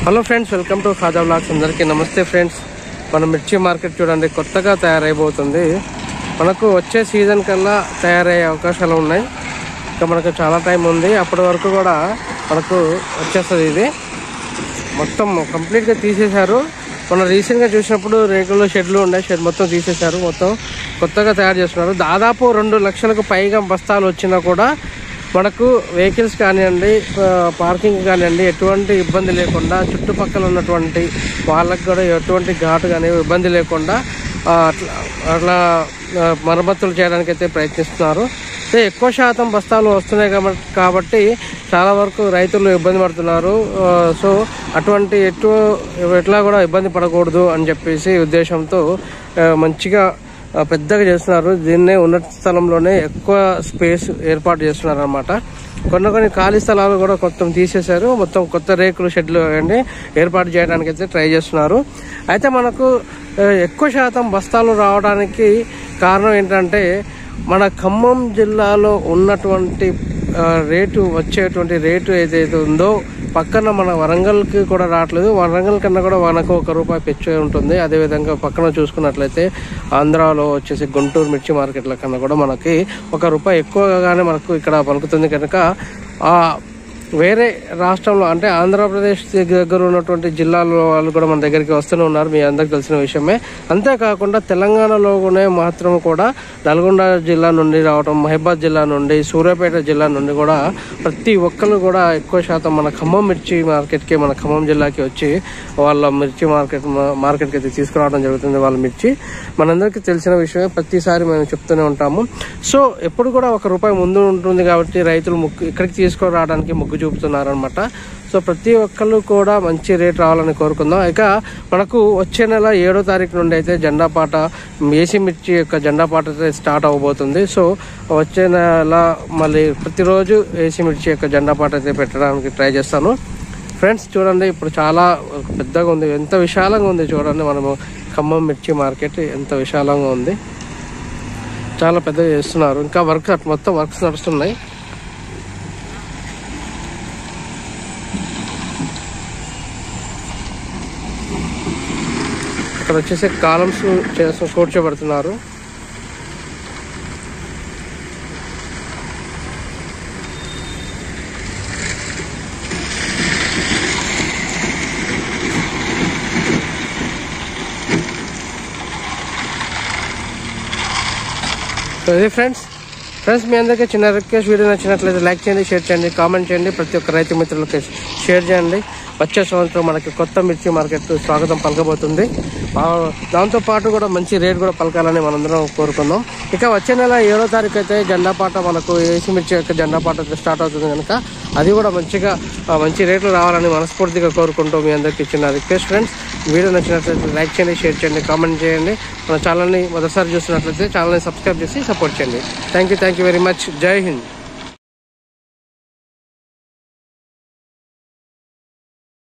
Hello friends, welcome to Khaja vlogs. అందరికీ నమస్తే friends. మన మిర్చి మార్కెట్ చూడండి కొత్తగా తయారైపోతుంది. మనకు వచ్చే సీజన్ కల్లా తయారయ్యే అవకాశాలు ఉన్నాయి. ఇంకా మనకు చాలా టైం ఉంది. అప్పటి వరకు కూడా మనకు వచ్చేస్తుంది. ఇది మొత్తం కంప్లీట్గా తీసేశారు. మనం రీసెంట్గా చూసినప్పుడు రేకులు షెడ్లు ఉన్నాయి, షెడ్ మొత్తం తీసేశారు. మొత్తం కొత్తగా తయారు చేస్తున్నారు. దాదాపు 2 లక్షలకు పైగా బస్తాలు వచ్చినా కూడా మనకు వెహికల్స్ కానివ్వండి, పార్కింగ్ కానివ్వండి ఎటువంటి ఇబ్బంది లేకుండా, చుట్టుపక్కల ఉన్నటువంటి వాళ్ళకి కూడా ఎటువంటి ఘాటు కానీ ఇబ్బంది లేకుండా అట్లా మరమ్మతులు చేయడానికి అయితే ప్రయత్నిస్తున్నారు. ఎక్కువ శాతం బస్తాలు వస్తున్నాయి కాబట్టి చాలా వరకు రైతులు ఇబ్బంది పడుతున్నారు. సో అటువంటి ఎట్లా కూడా ఇబ్బంది పడకూడదు అని చెప్పేసి ఉద్దేశంతో మంచిగా పెద్దగా చేస్తున్నారు. దీన్నే ఉన్నత స్థలంలోనే ఎక్కువ స్పేస్ ఏర్పాటు చేస్తున్నారు అన్నమాట. కొన్ని ఖాళీ స్థలాలు కూడా మొత్తం తీసేశారు. మొత్తం కొత్త రేకులు షెడ్లు అన్ని ఏర్పాటు చేయడానికి అయితే ట్రై చేస్తున్నారు. అయితే మనకు ఎక్కువ శాతం బస్తాలు రావడానికి కారణం ఏంటంటే మన ఖమ్మం జిల్లాలో ఉన్నటువంటి వచ్చేటువంటి రేటు ఏదైతే ఉందో పక్కన మన వరంగల్కి కూడా రావట్లేదు. వరంగల్ కన్నా కూడా మనకు ₹1 పెచ్చు ఉంటుంది. అదేవిధంగా పక్కన చూసుకున్నట్లయితే ఆంధ్రాలో వచ్చేసి గుంటూరు మిర్చి మార్కెట్ల కన్నా కూడా మనకి ₹1 ఎక్కువగానే మనకు ఇక్కడ పలుకుతుంది. కనుక వేరే రాష్ట్రంలో అంటే ఆంధ్రప్రదేశ్ దగ్గర ఉన్నటువంటి జిల్లాల వాళ్ళు కూడా మన దగ్గరికి వస్తూనే ఉన్నారు, మీ అందరికి తెలిసిన విషయమే. అంతేకాకుండా తెలంగాణలోనే మాత్రం కూడా నల్గొండ జిల్లా నుండి రావడం, మహబాద్ జిల్లా నుండి, సూర్యాపేట జిల్లా నుండి కూడా ప్రతి ఒక్కరు కూడా ఎక్కువ శాతం మన ఖమ్మం మిర్చి మార్కెట్కి, మన ఖమ్మం జిల్లాకి వచ్చి వాళ్ళ మిర్చి మార్కెట్కి అయితే తీసుకురావడం జరుగుతుంది. వాళ్ళ మిర్చి మనందరికీ తెలిసిన విషయమే, ప్రతిసారి మేము చెప్తూనే ఉంటాము. సో ఎప్పుడు కూడా ₹1 ముందు ఉంటుంది కాబట్టి రైతులు ఇక్కడికి తీసుకురావడానికి మొగ్గు చూపుతున్నారనమాట. సో ప్రతి ఒక్కళ్ళు కూడా మంచి రేట్ రావాలని కోరుకుందాం. ఇక మనకు వచ్చే నెల 7వ తారీఖు నుండి అయితే జెండాపాట, ఏసీ మిర్చి యొక్క జెండాపాట అయితే స్టార్ట్ అవ్వబోతుంది. సో వచ్చే నెల మళ్ళీ ప్రతిరోజు ఏసీ మిర్చి యొక్క జెండాపాట అయితే పెట్టడానికి ట్రై చేస్తాను. ఫ్రెండ్స్ చూడండి, ఇప్పుడు చాలా పెద్దగా ఉంది, ఎంత విశాలంగా ఉంది చూడండి. మనము ఖమ్మం మిర్చి మార్కెట్ ఎంత విశాలంగా ఉంది, చాలా పెద్దగా చేస్తున్నారు. ఇంకా మొత్తం వర్క్స్ నడుస్తున్నాయి. ఇక్కడ వచ్చేసి కాలమ్స్ కూర్చోబెడుతున్నారు. సో ఇది ఫ్రెండ్స్ మీ అందరికీ చిన్న రిక్వెస్ట్, వీడియో నచ్చినట్లయితే లైక్ చేయండి, షేర్ చేయండి, కామెంట్ చేయండి. ప్రతి ఒక్క రైతు మిత్రులకి షేర్ చేయండి. వచ్చే సంవత్సరం మనకి కొత్త మిర్చి మార్కెట్ స్వాగతం పలకబోతుంది. దాంతోపాటు కూడా మంచి రేట్ కూడా పలకాలని మనందరం కోరుకుందాం. ఇక వచ్చే నెల 7వ తారీఖు అయితే జెండాపాట, మనకు ఏసీ మిర్చి యొక్క జెండాపాట అయితే స్టార్ట్ అవుతుంది. కనుక అది కూడా మంచి రేట్లు రావాలని మనస్ఫూర్తిగా కోరుకుంటూ మీ అందరికీ చిన్న రిక్వెస్ట్. ఫ్రెండ్స్ వీడియో నచ్చినట్లయితే లైక్ చేయండి, షేర్ చేయండి, కామెంట్ చేయండి. మన ఛానల్ని మొదటిసారి చూస్తున్నట్లయితే ఛానల్ని సబ్స్క్రైబ్ చేసి సపోర్ట్ చేయండి. Thank you very much. జై హింద్.